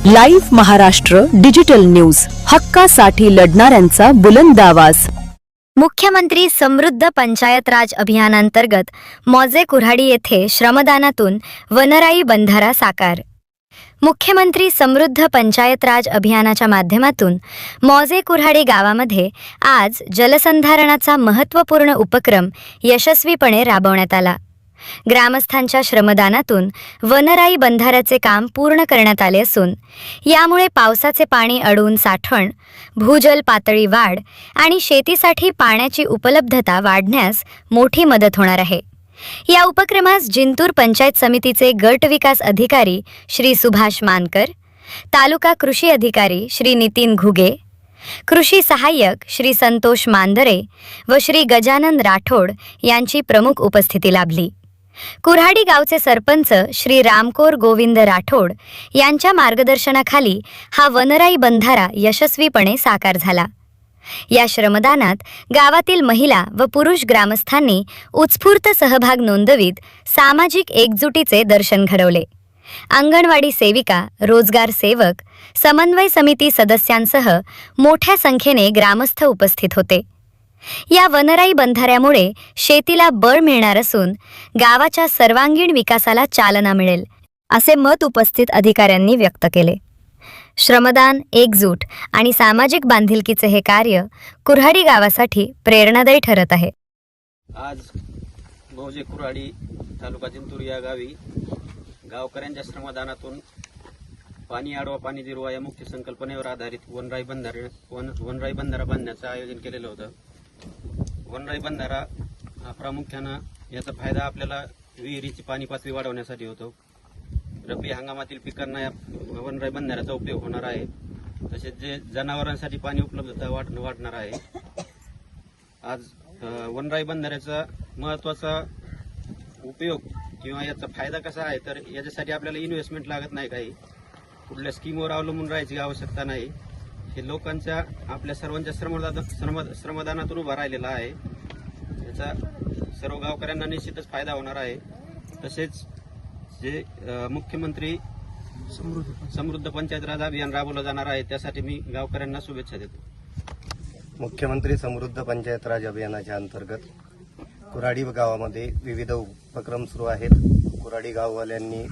Live Maharashtra digital news, हक्कासाठी लढणाऱ्यांचा बुलंद आवाज। मुख्यमंत्री समृद्ध पंचायत राज अभियानांतर्गत मौजे कुऱ्हाडी येथे श्रमदानातून वनराई बंधारा साकार। मुख्यमंत्री समृद्ध पंचायत राज अभियानाच्या माध्यमातून मौजे कुऱ्हाडी गावामध्ये आज जलसंधारणाचा महत्त्वपूर्ण उपक्रम यशस्वीपणे राबवण्यात आला। ग्रामस्थांच्या श्रमदानातून वनराई बंधाऱ्याचे काम पूर्ण करण्यात आले असून यामुळे पावसाचे पाणी अडवून साठवण, भूजल पातळी वाढ आणि शेतीसाठी पाण्याची उपलब्धता वाढण्यास मोठी मदत होणार आहे। या उपक्रमास जिंतूर पंचायत समितीचे गट विकास अधिकारी श्री सुभाष मानकर, तालुका कृषी अधिकारी श्री नितीन घुगे, कृषी सहाय्यक श्री संतोष मांदरे व श्री गजानन राठोड यांची प्रमुख उपस्थिती लाभली। कुऱ्हाडी गावचे सरपंच श्री रामकोर गोविंद राठोड यांच्या मार्गदर्शनाखाली हा वनराई बंधारा यशस्वीपणे साकार झाला। या श्रमदानात गावातील महिला व पुरुष ग्रामस्थांनी उत्स्फूर्त सहभाग नोंदवीत सामाजिक एकजुटीचे दर्शन घडवले। अंगणवाडी सेविका, रोजगार सेवक, समन्वय समिती सदस्यांसह मोठ्या संख्येने ग्रामस्थ उपस्थित होते। या वनराई बंधाऱ्यामुळे शेतीला बळ मिळणार असून गावाच्या सर्वांगीण विकासाला चालना मिळेल, असे मत उपस्थित अधिकाऱ्यांनी व्यक्त केले। श्रमदान, एकजूट आणि सामाजिक बांधिलकीचे हे कार्य कुऱ्हाडी गावासाठी प्रेरणादायी ठरत आहे। आज मौजे कुऱ्हाडी तालुका जिंतूर या गावी गावकऱ्यांच्या श्रमदानातून पाणी अडवा पाणी जिरवा या मुख्य संकल्पनेवर आधारित वनराई बंधारा बांधण्याचं आयोजन केलेलं होतं। वनराई बंधारा हा प्रामुख्यानं याचा फायदा आपल्याला विहिरीची पाणी पातळी वाढवण्यासाठी होतो। रब्बी हंगामातील पिकांना या वनराई बंधाऱ्याचा उपयोग होणार आहे। तसेच जे जनावरांसाठी पाणी उपलब्धता वाढणार आहे। आज वनराई बंधाऱ्याचा महत्त्वाचा उपयोग किंवा याचा फायदा कसा आहे तर याच्यासाठी आपल्याला इन्व्हेस्टमेंट लागत नाही, काही कुठल्या स्कीमवर अवलंबून राहायची आवश्यकता नाही। हे लोकांच्या आपल्या सर्वांच्या श्रमदानातून उभा राहिलेला आहे। याचा सर्व गावकऱ्यांना निश्चितच फायदा होणार आहे। तसेच जे मुख्यमंत्री समृद्ध पंचायत राज अभियान राबवलं जाणार आहे त्यासाठी मी गावकऱ्यांना शुभेच्छा देतो। मुख्यमंत्री समृद्ध पंचायत राज अभियानाच्या अंतर्गत कुऱ्हाडी गावामध्ये विविध उपक्रम सुरू आहेत। कुऱ्हाडी गाववाल्यांनी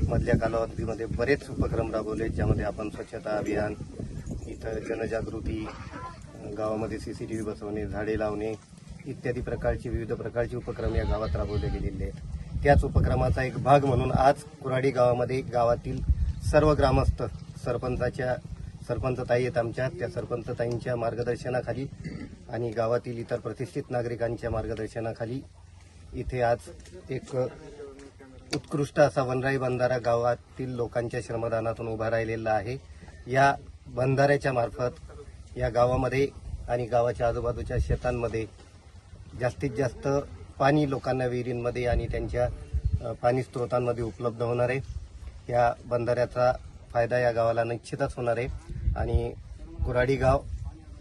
मधल्या कालावधीमध्ये बरेच उपक्रम राबवले, ज्यामध्ये आपण स्वच्छता अभियान, इथं जनजागृती, गावामध्ये CCTV बसवणे, झाडे लावणे इत्यादी विविध प्रकारचे उपक्रम या गावात राबवले गेलेले आहेत। त्याच उपक्रमाचा एक भाग म्हणून आज कुऱ्हाडी गावामध्ये गावातील सर्व ग्रामस्थ सरपंच ताई आहेत आमच्या, त्या सरपंच ताईंच्या मार्गदर्शनाखाली आणि गावातील इतर प्रतिष्ठित नागरिकांच्या मार्गदर्शनाखाली इथे आज एक उत्कृष्ट असा वनराई बंधारा गावातील लोकांच्या श्रमदानातून उभा राहिलेला आहे। या बंधाऱ्याच्या मार्फत या गावामध्ये आणि गावाच्या आजूबाजूच्या शेतांमध्ये जास्तीत जास्त पाणी लोकांना विहिरींमध्ये आणि त्यांच्या पाणी स्रोतांमध्ये उपलब्ध होणार आहे। या बंधाऱ्याचा फायदा या गावाला निश्चितच होणार आहे आणि कुऱ्हाडी गाव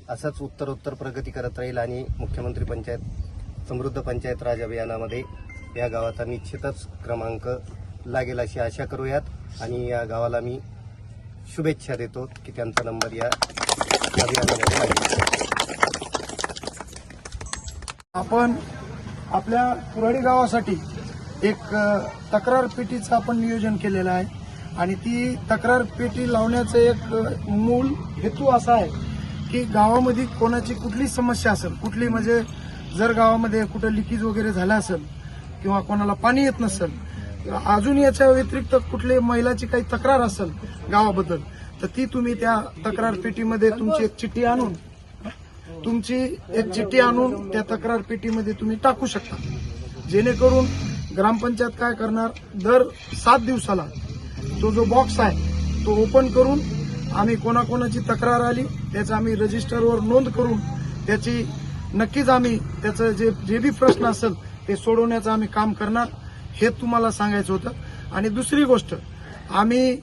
असंच उत्तरोत्तर प्रगती करत राहील आणि मुख्यमंत्री समृद्ध पंचायत राज अभियानामध्ये या गावाचा निश्चितच क्रमांक लागेल अशी आशा करूयात आणि या गावाला मी शुभेच्छा देतो की त्यांचा नंबर या अभियानामध्ये लागेल। आपण आपल्या कुऱ्हाडी गावासाठी एक तक्रार पेटीचं आपण नियोजन केलेलं आहे आणि ती तक्रार पेटी लावण्याचं एक मूळ हेतू असा आहे की गावामध्ये कोणाची कुठली समस्या असेल, कुठली म्हणजे जर गावामध्ये कुठं लिकेज वगैरे झालं असेल किंवा कोणाला पाणी येत नसेल, अजून याच्या व्यतिरिक्त कुठली महिलाची काही तक्रार असेल गावाबद्दल, तर ती तुम्ही त्या तक्रार पेटीमध्ये तुमची एक चिठ्ठी आणून त्या तक्रार पेटीमध्ये तुम्ही टाकू शकता। जेणेकरून ग्रामपंचायत काय करणार, दर 7 दिवसाला तो जो बॉक्स आहे तो ओपन करून आम्ही कोणाकोणाची तक्रार आली त्याचं आम्ही रजिस्टरवर नोंद करून त्याची नक्कीच आम्ही त्याचं जे बी प्रश्न असेल ते सोडवण्याचं आम्ही काम करणार, हे तुम्हाला सांगायचं होतं। आणि दुसरी गोष्ट, आम्ही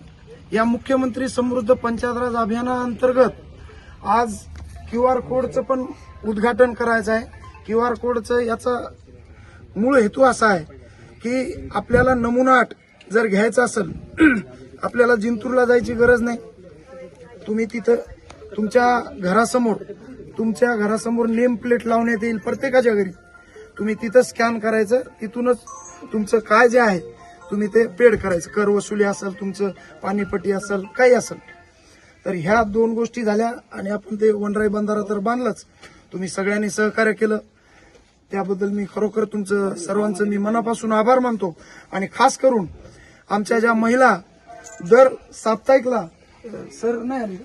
या मुख्यमंत्री समृद्ध पंचायत राज अभियानाअंतर्गत आज QR कोडचं पण उद्घाटन करायचं आहे। QR कोडचं याचा मूळ हेतू असा आहे की आपल्याला नमुना जर घ्यायचा असेल आपल्याला जिंतूरला जायची गरज नाही, तुम्ही तिथं तुमच्या घरासमोर नेम प्लेट लावण्यात येईल प्रत्येकाच्या घरी. तुम्ही तिथं स्कॅन करायचं, तिथूनच तुमचं काय जे आहे तुम्ही ते पेड करायचं. कर वसुली असेल, तुमचं पाणीपट्टी असेल, काही असेल. तर ह्या 2 गोष्टी झाल्या आणि आपण ते वनराई बंधारा तर बांधलाच. तुम्ही सगळ्यांनी सहकार्य केलं त्याबद्दल मी खरोखर तुमचं सर्वांचं मी मनापासून आभार मानतो. आणि खास करून आमच्या ज्या महिला दर साप्ताहिकला सर नाही आले